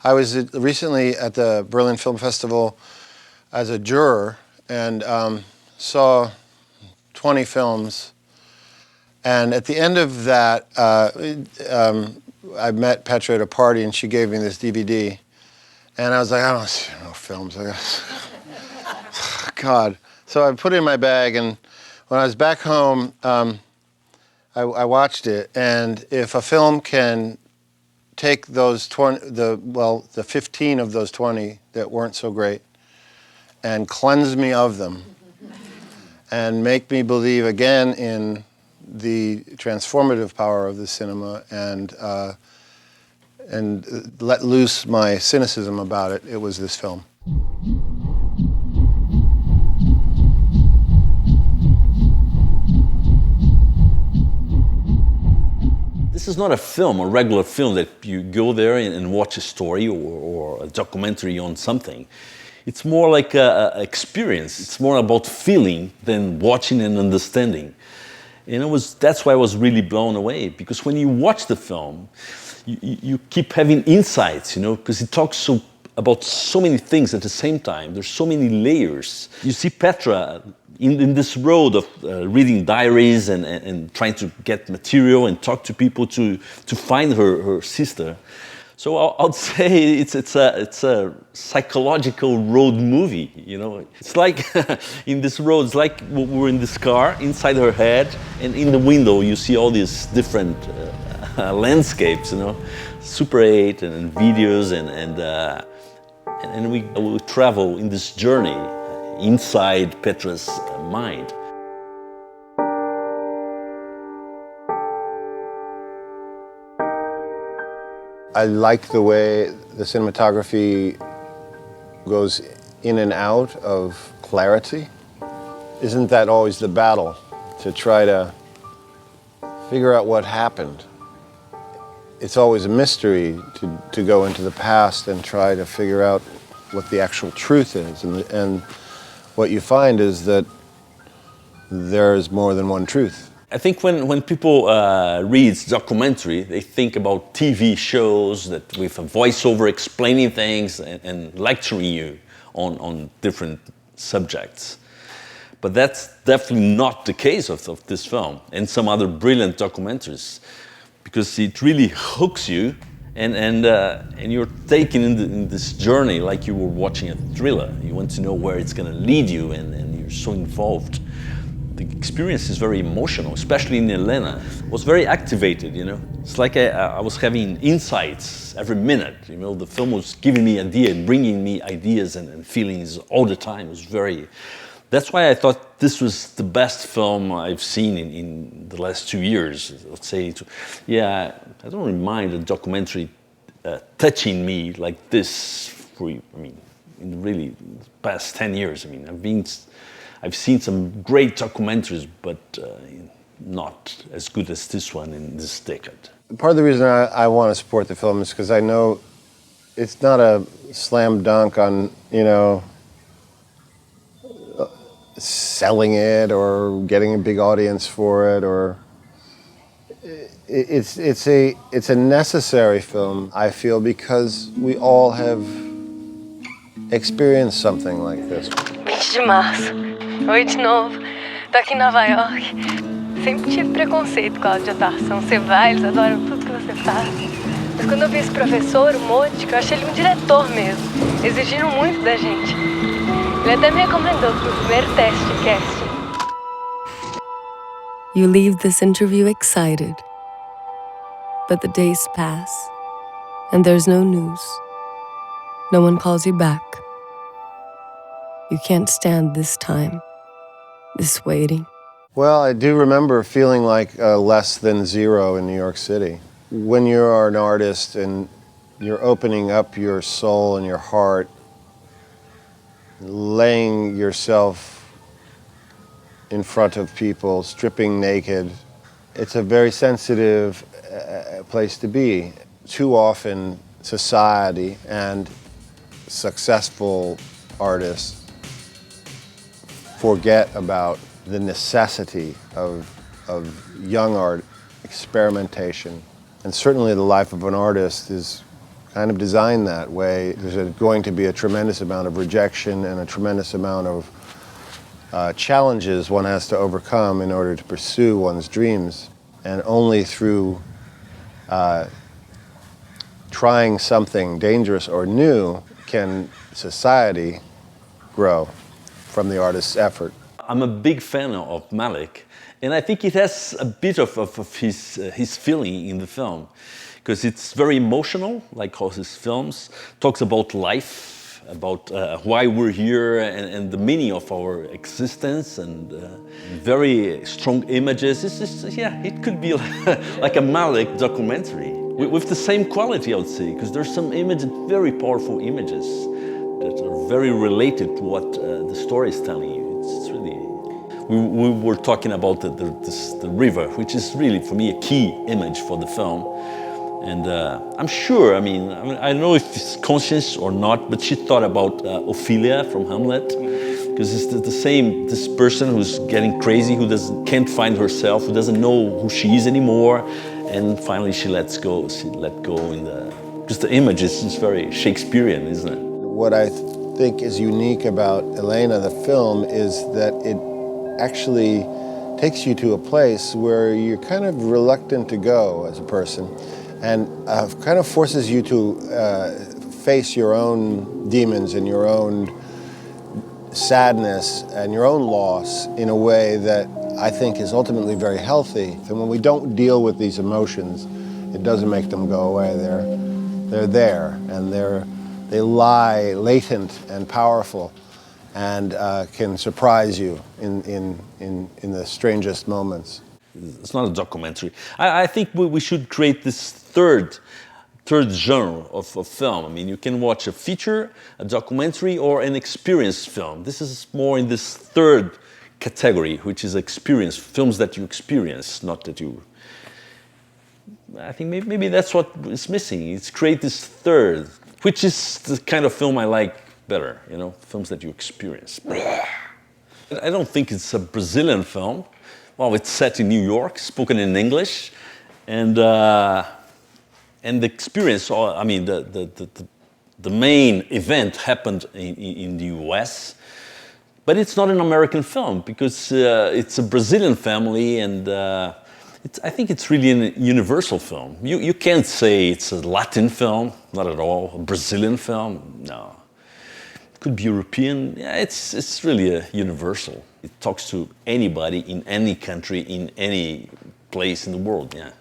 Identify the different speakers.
Speaker 1: I was recently at the Berlin Film Festival as a juror and saw 20 films. And at the end of that, I met Petra at a party, and she gave me this DVD. And I was like, I don't see no films. God. So I put it in my bag, and when I was back home, I watched it. And if a film can take those 20, the 15 of those 20 that weren't so great, and cleanse me of them, and make me believe again in the transformative power of the cinema, and let loose my cynicism about it, it was this film.
Speaker 2: This is not a film, a regular film that you go there and watch a story or a documentary on something. It's more like an experience. It's more about feeling than watching and understanding. And that's why I was really blown away, because when you watch the film, you keep having insights, because it talks about so many things at the same time. There's so many layers. You see Petra in this road of reading diaries and trying to get material and talk to people to find her sister. So I'd say it's a psychological road movie, It's like in this road, it's like we're in this car inside her head, and in the window you see all these different landscapes, Super 8 and videos, and we travel in this journey inside Petra's mind.
Speaker 1: I like the way the cinematography goes in and out of clarity. Isn't that always the battle, to try to figure out what happened? It's always a mystery to go into the past and try to figure out what the actual truth is. And what you find is that there is more than one truth.
Speaker 2: I think when people read documentary, they think about TV shows that with a voiceover explaining things and lecturing you on different subjects. But that's definitely not the case of this film and some other brilliant documentaries, because it really hooks you and you're taken in this journey like you were watching a thriller. You want to know where it's going to lead you, and you're so involved. The experience is very emotional, especially in Elena. I was very activated, It's like I was having insights every minute, The film was giving me ideas and bringing me ideas and feelings all the time. It was that's why I thought this was the best film I've seen in the last 2 years. Let's say, I don't really mind a documentary touching me like this in really the past 10 years. I've seen some great documentaries, but not as good as this one in this decade.
Speaker 1: Part of the reason I want to support the film is because I know it's not a slam dunk on, selling it or getting a big audience for it, or it's a necessary film, I feel, because we all have experienced something like this.
Speaker 3: 20 de março. Oi de novo. Tô aqui em Nova York. Sempre tive preconceito com a aula de atuação. Você vai, eles adoram tudo que você faz. Mas quando eu vi esse professor, o Monte, eu achei ele um diretor mesmo. Exigiram muito da gente. Ele até me recomendou pro meu primeiro teste de casting.
Speaker 4: You leave this interview excited, but the days pass, and there's no news. No one calls you back. You can't stand this time, this waiting.
Speaker 1: Well, I do remember feeling like less than zero in New York City. When you are an artist and you're opening up your soul and your heart, laying yourself in front of people, stripping naked, it's a very sensitive place to be. Too often, society and successful artists forget about the necessity of young art experimentation. And certainly the life of an artist is kind of designed that way. There's going to be a tremendous amount of rejection and a tremendous amount of challenges one has to overcome in order to pursue one's dreams. And only through trying something dangerous or new can society grow from the artist's effort.
Speaker 2: I'm a big fan of Malik, and I think it has a bit of his feeling in the film, because it's very emotional, like all his films. Talks about life, about why we're here and the meaning of our existence, and very strong images. It's just, yeah, it could be like a Malik documentary with the same quality, I would say, because there's some images, very powerful images that are very related to what the story is telling you. It's really. We were talking about the river, which is really, for me, a key image for the film. And I'm sure, I don't know if it's conscious or not, but she thought about Ophelia from Hamlet, because it's the same, this person who's getting crazy, who can't find herself, who doesn't know who she is anymore, and finally she let go in because the image is very Shakespearean, isn't it?
Speaker 1: What I think is unique about Elena, the film, is that it actually takes you to a place where you're kind of reluctant to go as a person, and kind of forces you to face your own demons and your own sadness and your own loss in a way that I think is ultimately very healthy. And when we don't deal with these emotions, it doesn't make them go away. They're there, and they lie latent and powerful, and can surprise you in the strangest moments.
Speaker 2: It's not a documentary. I think we should create this third genre of film. You can watch a feature, a documentary, or an experience film. This is more in this third category, which is experience, films that you experience, not that you... I think maybe that's what is missing. It's create this third, which is the kind of film I like better, films that you experience. I don't think it's a Brazilian film. Well, it's set in New York, spoken in English, and the experience, the main event happened in the US, but it's not an American film, because it's a Brazilian family, and I think it's really a universal film. You can't say it's a Latin film, not at all. A Brazilian film, no. It could be European. Yeah, it's really a universal. It talks to anybody in any country, in any place in the world, yeah.